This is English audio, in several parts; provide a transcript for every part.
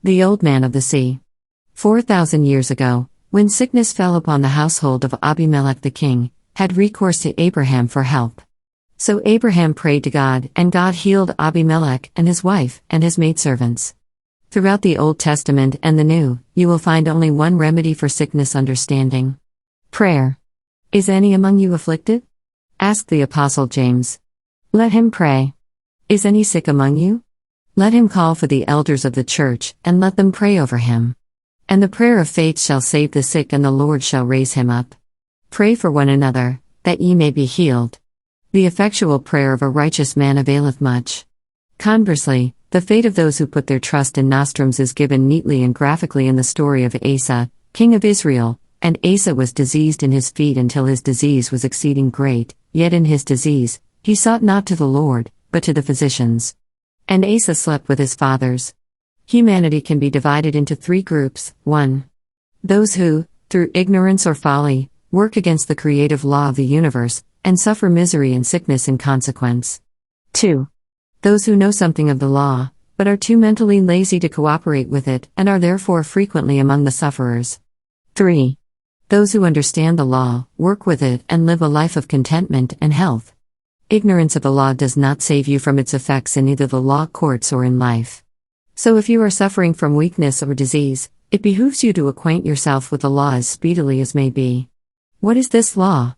The Old Man of the Sea. 4,000 years ago, when sickness fell upon the household of Abimelech the king, had recourse to Abraham for help. So Abraham prayed to God, and God healed Abimelech and his wife and his maidservants. Throughout the Old Testament and the New, you will find only one remedy for sickness: understanding. Prayer. Is any among you afflicted? Asked the Apostle James. Let him pray. Is any sick among you? Let him call for the elders of the church, and let them pray over him. And the prayer of faith shall save the sick, and the Lord shall raise him up. Pray for one another, that ye may be healed. The effectual prayer of a righteous man availeth much. Conversely, the fate of those who put their trust in nostrums is given neatly and graphically in the story of Asa, king of Israel. And Asa was diseased in his feet until his disease was exceeding great, yet in his disease, he sought not to the Lord, but to the physicians. And Asa slept with his fathers. Humanity can be divided into three groups. 1. Those who, through ignorance or folly, work against the creative law of the universe, and suffer misery and sickness in consequence. 2. Those who know something of the law, but are too mentally lazy to cooperate with it, and are therefore frequently among the sufferers. 3. Those who understand the law, work with it, and live a life of contentment and health. Ignorance of the law does not save you from its effects in either the law courts or in life. So if you are suffering from weakness or disease, it behooves you to acquaint yourself with the law as speedily as may be. What is this law?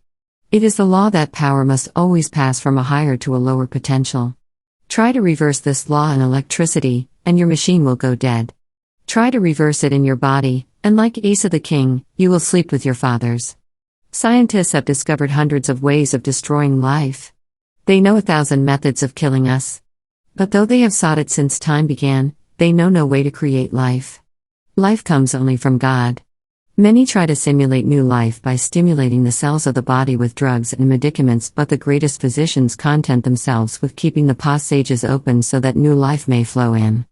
It is the law that power must always pass from a higher to a lower potential. Try to reverse this law in electricity, and your machine will go dead. Try to reverse it in your body, and like Asa the king, you will sleep with your fathers. Scientists have discovered hundreds of ways of destroying life. They know 1,000 methods of killing us. But though they have sought it since time began, they know no way to create life. Life comes only from God. Many try to simulate new life by stimulating the cells of the body with drugs and medicaments, but the greatest physicians content themselves with keeping the passages open so that new life may flow in.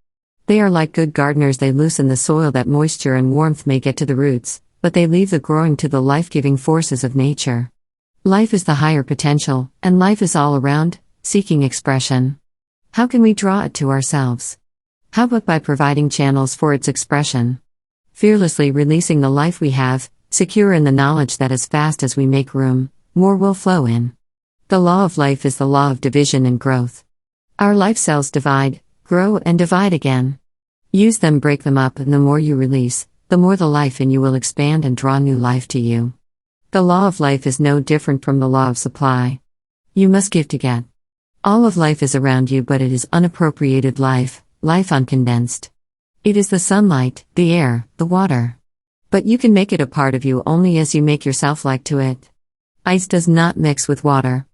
They are like good gardeners. They loosen the soil that moisture and warmth may get to the roots, but they leave the growing to the life-giving forces of nature. Life is the higher potential, and life is all around, seeking expression. How can we draw it to ourselves? How but by providing channels for its expression? Fearlessly releasing the life we have, secure in the knowledge that as fast as we make room, more will flow in. The law of life is the law of division and growth. Our life cells divide, grow and divide again. Use them, break them up, and the more you release, the more the life in you will expand and draw new life to you. The law of life is no different from the law of supply. You must give to get. All of life is around you, but it is unappropriated life, life uncondensed. It is the sunlight, the air, the water. But you can make it a part of you only as you make yourself like to it. Ice does not mix with water.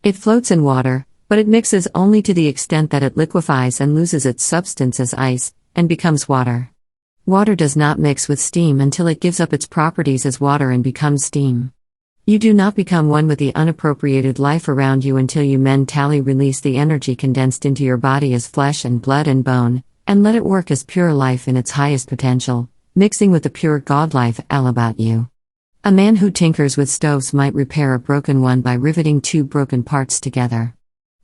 It floats in water, but it mixes only to the extent that it liquefies and loses its substance as ice, and becomes water. Water does not mix with steam until it gives up its properties as water and becomes steam. You do not become one with the unappropriated life around you until you mentally release the energy condensed into your body as flesh and blood and bone, and let it work as pure life in its highest potential, mixing with the pure God life all about you. A man who tinkers with stoves might repair a broken one by riveting two broken parts together.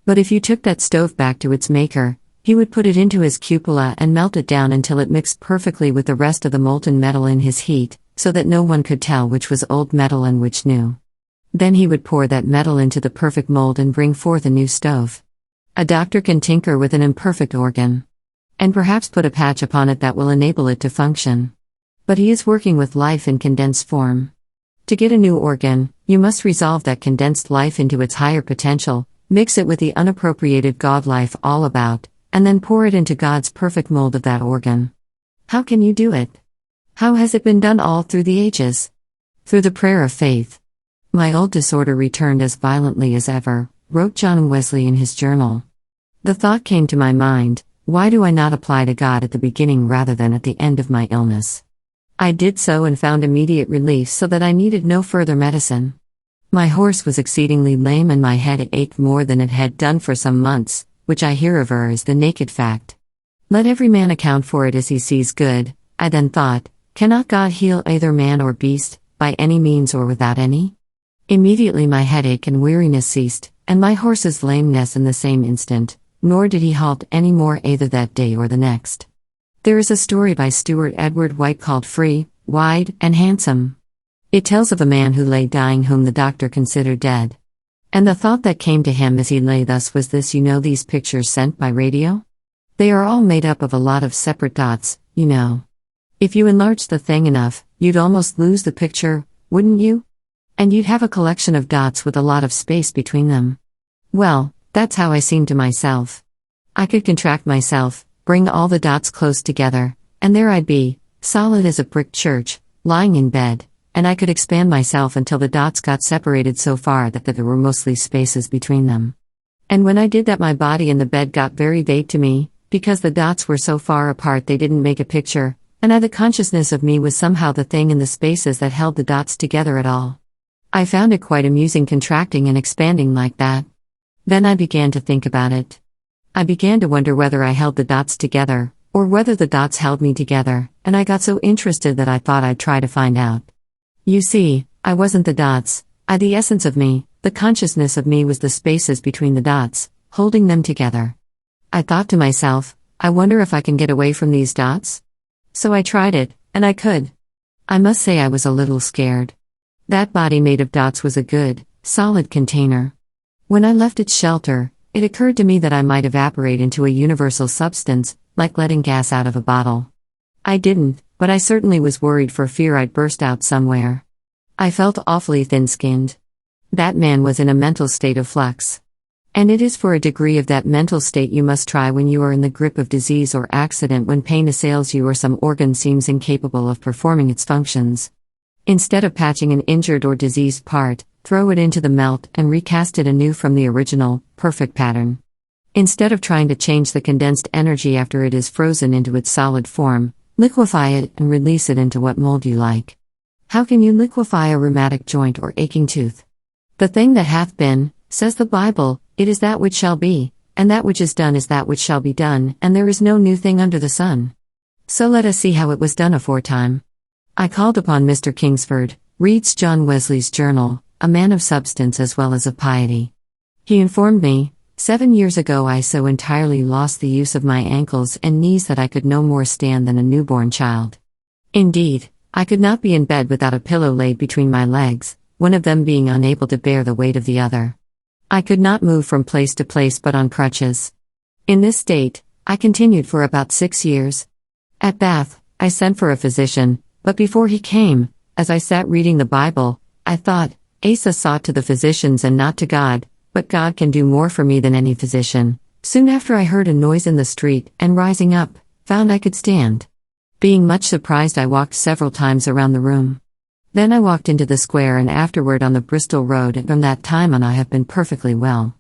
But if you took that stove back to its maker, he would put it into his cupola and melt it down until it mixed perfectly with the rest of the molten metal in his heat, so that no one could tell which was old metal and which new. Then he would pour that metal into the perfect mold and bring forth a new stove. A doctor can tinker with an imperfect organ, and perhaps put a patch upon it that will enable it to function. But he is working with life in condensed form. To get a new organ, you must resolve that condensed life into its higher potential, mix it with the unappropriated God life all about, and then pour it into God's perfect mold of that organ. How can you do it? How has it been done all through the ages? Through the prayer of faith. My old disorder returned as violently as ever, wrote John Wesley in his journal. The thought came to my mind, why do I not apply to God at the beginning rather than at the end of my illness? I did so and found immediate relief so that I needed no further medicine. My horse was exceedingly lame and my head ached more than it had done for some months, which I here aver is the naked fact. Let every man account for it as he sees good, I then thought, cannot God heal either man or beast, by any means or without any? Immediately my headache and weariness ceased, and my horse's lameness in the same instant, nor did he halt any more either that day or the next. There is a story by Stuart Edward White called Free, Wide, and Handsome. It tells of a man who lay dying whom the doctor considered dead. And the thought that came to him as he lay thus was this: you know these pictures sent by radio? They are all made up of a lot of separate dots, you know. If you enlarge the thing enough, you'd almost lose the picture, wouldn't you? And you'd have a collection of dots with a lot of space between them. Well, that's how I seemed to myself. I could contract myself, bring all the dots close together, and there I'd be, solid as a brick church, lying in bed, and I could expand myself until the dots got separated so far that there were mostly spaces between them. And when I did that, my body and the bed got very vague to me, because the dots were so far apart they didn't make a picture, and the consciousness of me was somehow the thing in the spaces that held the dots together at all. I found it quite amusing contracting and expanding like that. Then I began to think about it. I began to wonder whether I held the dots together, or whether the dots held me together, and I got so interested that I thought I'd try to find out. You see, I wasn't the dots, the essence of me, the consciousness of me was the spaces between the dots, holding them together. I thought to myself, I wonder if I can get away from these dots? So I tried it, and I could. I must say I was a little scared. That body made of dots was a good, solid container. When I left its shelter, it occurred to me that I might evaporate into a universal substance, like letting gas out of a bottle. I didn't, but I certainly was worried for fear I'd burst out somewhere. I felt awfully thin-skinned. That man was in a mental state of flux. And it is for a degree of that mental state you must try when you are in the grip of disease or accident, when pain assails you or some organ seems incapable of performing its functions. Instead of patching an injured or diseased part, throw it into the melt and recast it anew from the original, perfect pattern. Instead of trying to change the condensed energy after it is frozen into its solid form, liquefy it and release it into what mold you like. How can you liquefy a rheumatic joint or aching tooth? The thing that hath been, says the Bible, it is that which shall be, and that which is done is that which shall be done, and there is no new thing under the sun. So let us see how it was done aforetime. I called upon Mr. Kingsford, reads John Wesley's journal, a man of substance as well as of piety. He informed me, 7 years ago I so entirely lost the use of my ankles and knees that I could no more stand than a newborn child. Indeed, I could not be in bed without a pillow laid between my legs, one of them being unable to bear the weight of the other. I could not move from place to place but on crutches. In this state, I continued for about 6 years. At Bath, I sent for a physician, but before he came, as I sat reading the Bible, I thought, Asa sought to the physicians and not to God, but God can do more for me than any physician. Soon after I heard a noise in the street, and rising up, found I could stand. Being much surprised, I walked several times around the room. Then I walked into the square and afterward on the Bristol Road, and from that time on I have been perfectly well.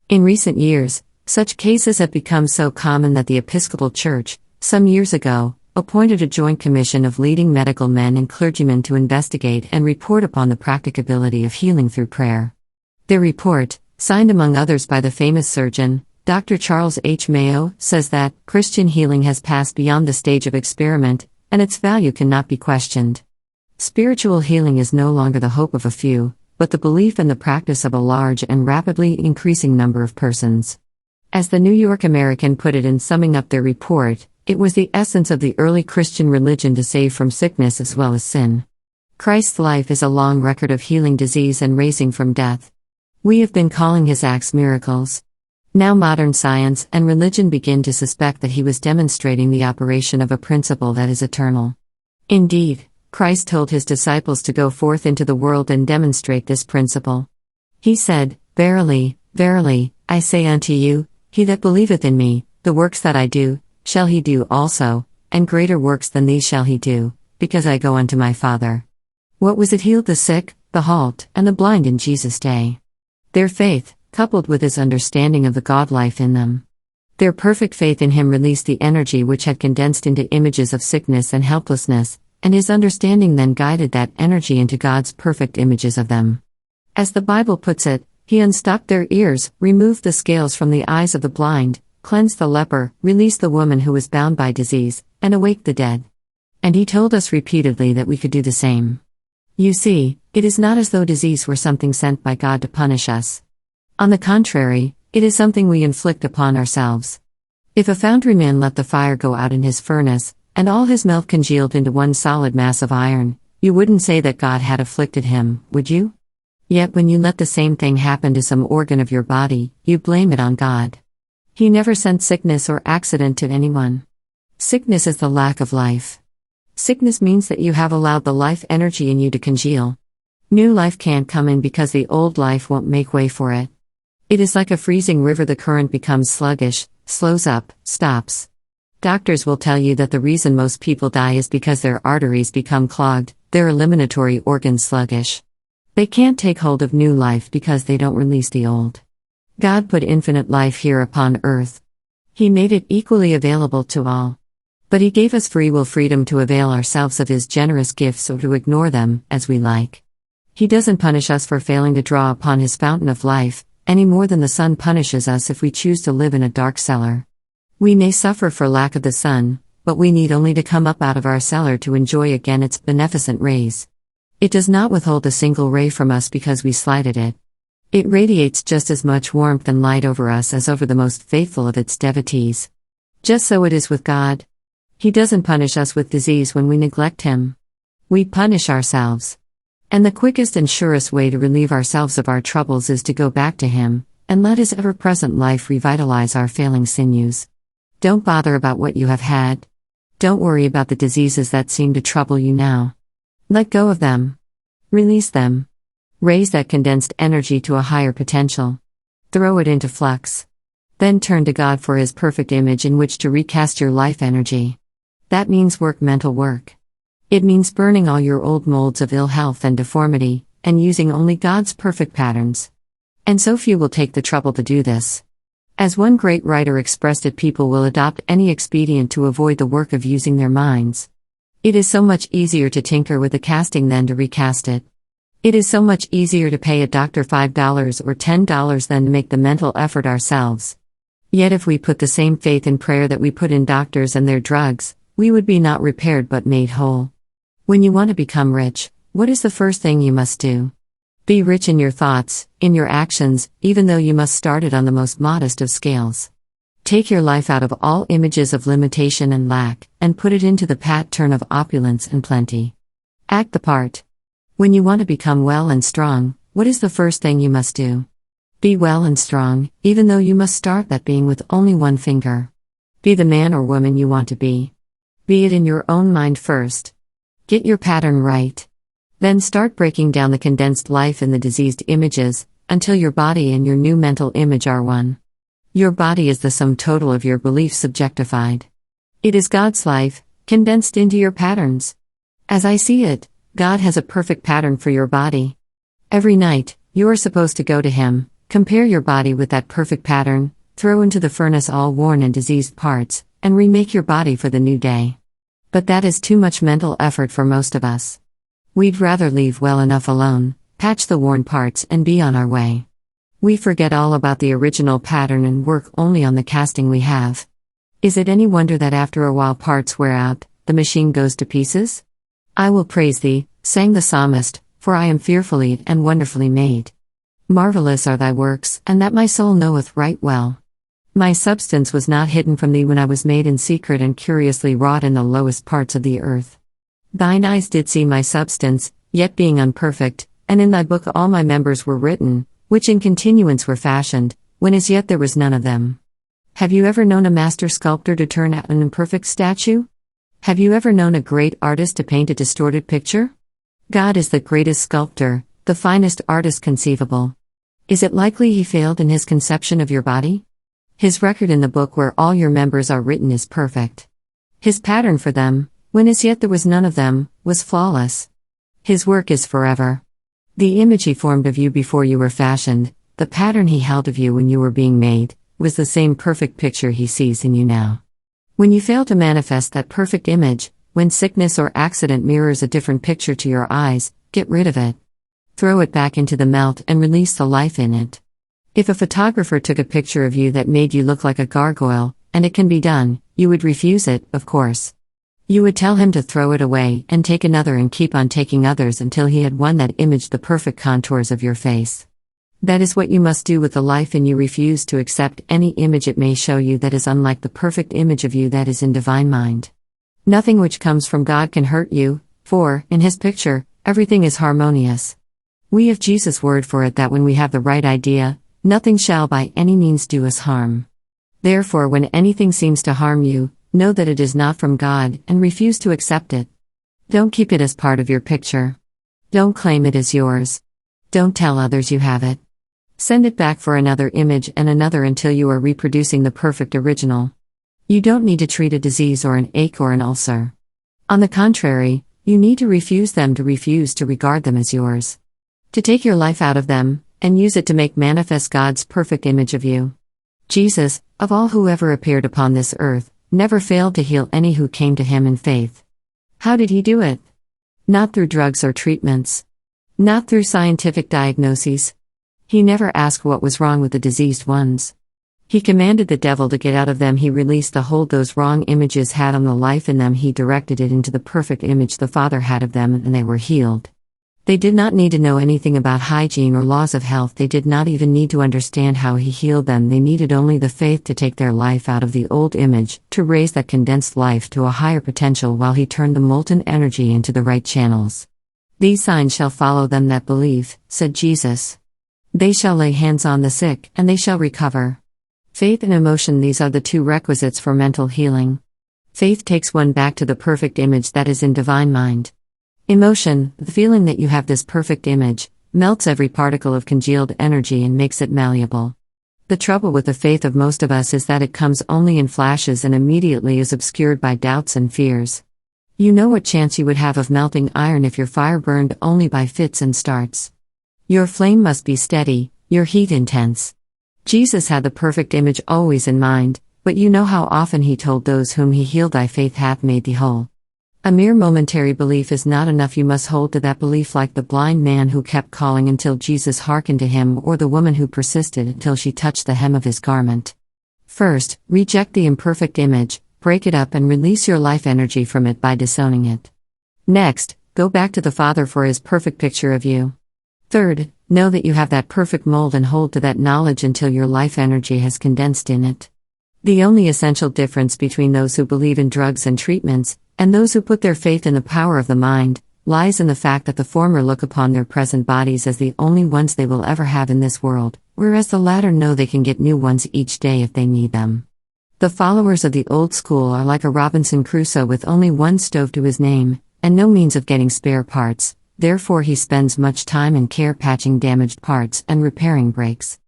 In recent years, such cases have become so common that the Episcopal Church, some years ago, appointed a joint commission of leading medical men and clergymen to investigate and report upon the practicability of healing through prayer. Their report, signed among others by the famous surgeon, Dr. Charles H. Mayo, says that Christian healing has passed beyond the stage of experiment, and its value cannot be questioned. Spiritual healing is no longer the hope of a few, but the belief and the practice of a large and rapidly increasing number of persons. As the New York American put it in summing up their report, it was the essence of the early Christian religion to save from sickness as well as sin. Christ's life is a long record of healing disease and raising from death. We have been calling his acts miracles. Now modern science and religion begin to suspect that he was demonstrating the operation of a principle that is eternal. Indeed, Christ told his disciples to go forth into the world and demonstrate this principle. He said, Verily, verily, I say unto you, he that believeth in me, the works that I do, shall he do also, and greater works than these shall he do, because I go unto my Father. What was it healed the sick, the halt, and the blind in Jesus' day? Their faith, coupled with his understanding of the God life in them. Their perfect faith in him released the energy which had condensed into images of sickness and helplessness, and his understanding then guided that energy into God's perfect images of them. As the Bible puts it, he unstopped their ears, removed the scales from the eyes of the blind, cleansed the leper, released the woman who was bound by disease, and awaked the dead. And he told us repeatedly that we could do the same. You see, it is not as though disease were something sent by God to punish us. On the contrary, it is something we inflict upon ourselves. If a foundryman let the fire go out in his furnace, and all his melt congealed into one solid mass of iron, you wouldn't say that God had afflicted him, would you? Yet when you let the same thing happen to some organ of your body, you blame it on God. He never sent sickness or accident to anyone. Sickness is the lack of life. Sickness means that you have allowed the life energy in you to congeal. New life can't come in because the old life won't make way for it. It is like a freezing river. The current becomes sluggish, slows up, stops. Doctors will tell you that the reason most people die is because their arteries become clogged, their eliminatory organs sluggish. They can't take hold of new life because they don't release the old. God put infinite life here upon earth. He made it equally available to all. But He gave us free will freedom to avail ourselves of His generous gifts or to ignore them, as we like. He doesn't punish us for failing to draw upon His fountain of life, any more than the sun punishes us if we choose to live in a dark cellar. We may suffer for lack of the sun, but we need only to come up out of our cellar to enjoy again its beneficent rays. It does not withhold a single ray from us because we slighted it. It radiates just as much warmth and light over us as over the most faithful of its devotees. Just so it is with God. He doesn't punish us with disease when we neglect Him. We punish ourselves. And the quickest and surest way to relieve ourselves of our troubles is to go back to Him, and let His ever-present life revitalize our failing sinews. Don't bother about what you have had. Don't worry about the diseases that seem to trouble you now. Let go of them. Release them. Raise that condensed energy to a higher potential. Throw it into flux. Then turn to God for His perfect image in which to recast your life energy. That means mental work. It means burning all your old molds of ill health and deformity, and using only God's perfect patterns. And so few will take the trouble to do this. As one great writer expressed it, people will adopt any expedient to avoid the work of using their minds. It is so much easier to tinker with the casting than to recast it. It is so much easier to pay a doctor $5 or $10 than to make the mental effort ourselves. Yet if we put the same faith in prayer that we put in doctors and their drugs, we would be not repaired but made whole. When you want to become rich, what is the first thing you must do? Be rich in your thoughts, in your actions, even though you must start it on the most modest of scales. Take your life out of all images of limitation and lack, and put it into the pattern of opulence and plenty. Act the part. When you want to become well and strong, what is the first thing you must do? Be well and strong, even though you must start that being with only one finger. Be the man or woman you want to be. Be it in your own mind first. Get your pattern right. Then start breaking down the condensed life in the diseased images, until your body and your new mental image are one. Your body is the sum total of your beliefs subjectified. It is God's life, condensed into your patterns. As I see it, God has a perfect pattern for your body. Every night, you are supposed to go to Him, compare your body with that perfect pattern, throw into the furnace all worn and diseased parts, and remake your body for the new day. But that is too much mental effort for most of us. We'd rather leave well enough alone, patch the worn parts and be on our way. We forget all about the original pattern and work only on the casting we have. Is it any wonder that after a while parts wear out, the machine goes to pieces? I will praise Thee, sang the psalmist, for I am fearfully and wonderfully made. Marvelous are Thy works, and that my soul knoweth right well. My substance was not hidden from Thee when I was made in secret and curiously wrought in the lowest parts of the earth. Thine eyes did see my substance, yet being unperfect, and in Thy book all my members were written, which in continuance were fashioned, when as yet there was none of them. Have you ever known a master sculptor to turn out an imperfect statue? Have you ever known a great artist to paint a distorted picture? God is the greatest sculptor, the finest artist conceivable. Is it likely He failed in His conception of your body? His record in the book where all your members are written is perfect. His pattern for them, when as yet there was none of them, was flawless. His work is forever. The image He formed of you before you were fashioned, the pattern He held of you when you were being made, was the same perfect picture He sees in you now. When you fail to manifest that perfect image, when sickness or accident mirrors a different picture to your eyes, get rid of it. Throw it back into the melt and release the life in it. If a photographer took a picture of you that made you look like a gargoyle, and it can be done, you would refuse it, of course. You would tell him to throw it away and take another and keep on taking others until he had one that imaged the perfect contours of your face. That is what you must do with the life in you. Refuse to accept any image it may show you that is unlike the perfect image of you that is in divine mind. Nothing which comes from God can hurt you, for, in His picture, everything is harmonious. We have Jesus' word for it that when we have the right idea, nothing shall by any means do us harm. Therefore, when anything seems to harm you, know that it is not from God and refuse to accept it. Don't keep it as part of your picture. Don't claim it as yours. Don't tell others you have it. Send it back for another image and another until you are reproducing the perfect original. You don't need to treat a disease or an ache or an ulcer. On the contrary, you need to refuse to regard them as yours. To take your life out of them, and use it to make manifest God's perfect image of you. Jesus, of all who ever appeared upon this earth, never failed to heal any who came to Him in faith. How did He do it? Not through drugs or treatments. Not through scientific diagnoses. He never asked what was wrong with the diseased ones. He commanded the devil to get out of them. He released the hold those wrong images had on the life in them. He directed it into the perfect image the Father had of them, and they were healed. They did not need to know anything about hygiene or laws of health. They did not even need to understand how He healed them. They needed only the faith to take their life out of the old image, to raise that condensed life to a higher potential while He turned the molten energy into the right channels. These signs shall follow them that believe, said Jesus. They shall lay hands on the sick, and they shall recover. Faith and emotion, these are the two requisites for mental healing. Faith takes one back to the perfect image that is in divine mind. Emotion, the feeling that you have this perfect image, melts every particle of congealed energy and makes it malleable. The trouble with the faith of most of us is that it comes only in flashes and immediately is obscured by doubts and fears. You know what chance you would have of melting iron if your fire burned only by fits and starts. Your flame must be steady, your heat intense. Jesus had the perfect image always in mind, but you know how often He told those whom He healed, thy faith hath made thee whole. A mere momentary belief is not enough. You must hold to that belief like the blind man who kept calling until Jesus hearkened to him, or the woman who persisted until she touched the hem of His garment. First, reject the imperfect image, break it up and release your life energy from it by disowning it. Next, go back to the Father for His perfect picture of you. Third, know that you have that perfect mold and hold to that knowledge until your life energy has condensed in it. The only essential difference between those who believe in drugs and treatments, and those who put their faith in the power of the mind, lies in the fact that the former look upon their present bodies as the only ones they will ever have in this world, whereas the latter know they can get new ones each day if they need them. The followers of the old school are like a Robinson Crusoe with only one stove to his name, and no means of getting spare parts, therefore he spends much time and care patching damaged parts and repairing breaks.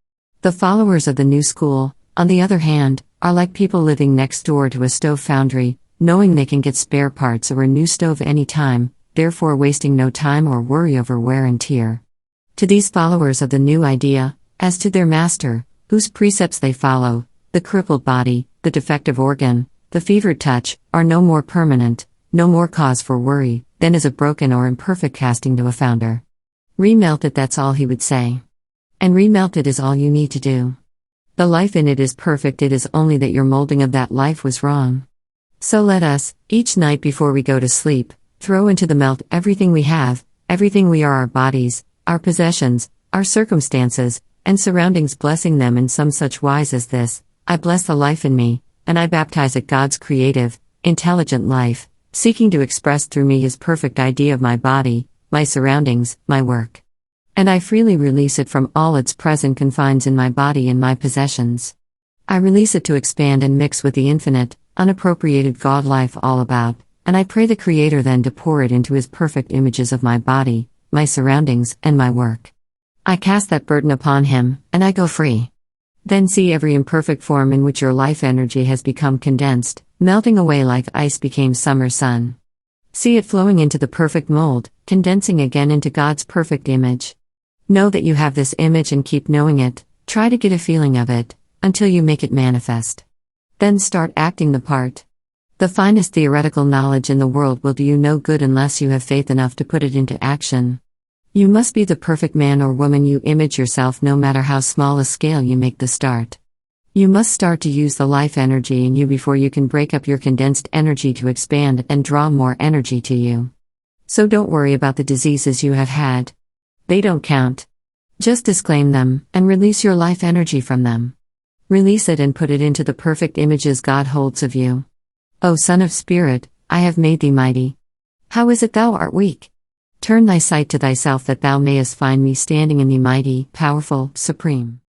The followers of the new school, on the other hand, are like people living next door to a stove foundry, knowing they can get spare parts or a new stove any time, therefore wasting no time or worry over wear and tear. To these followers of the new idea, as to their master, whose precepts they follow, the crippled body, the defective organ, the fevered touch, are no more permanent, no more cause for worry, than is a broken or imperfect casting to a founder. Remelt it, that's all he would say. And remelt it is all you need to do. The life in it is perfect, it is only that your molding of that life was wrong. So let us, each night before we go to sleep, throw into the melt everything we have, everything we are, our bodies, our possessions, our circumstances, and surroundings, blessing them in some such wise as this: I bless the life in me, and I baptize it God's creative, intelligent life, seeking to express through me His perfect idea of my body, my surroundings, my work. And I freely release it from all its present confines in my body and my possessions. I release it to expand and mix with the infinite, unappropriated God life all about, and I pray the Creator then to pour it into His perfect images of my body, my surroundings, and my work. I cast that burden upon Him, and I go free. Then see every imperfect form in which your life energy has become condensed, melting away like ice became summer sun. See it flowing into the perfect mold, condensing again into God's perfect image. Know that you have this image and keep knowing it, try to get a feeling of it, until you make it manifest. Then start acting the part. The finest theoretical knowledge in the world will do you no good unless you have faith enough to put it into action. You must be the perfect man or woman you image yourself, no matter how small a scale you make the start. You must start to use the life energy in you before you can break up your condensed energy to expand and draw more energy to you. So don't worry about the diseases you have had. They don't count. Just disclaim them, and release your life energy from them. Release it and put it into the perfect images God holds of you. O Son of Spirit, I have made thee mighty. How is it thou art weak? Turn thy sight to thyself that thou mayest find me standing in thee mighty, powerful, supreme.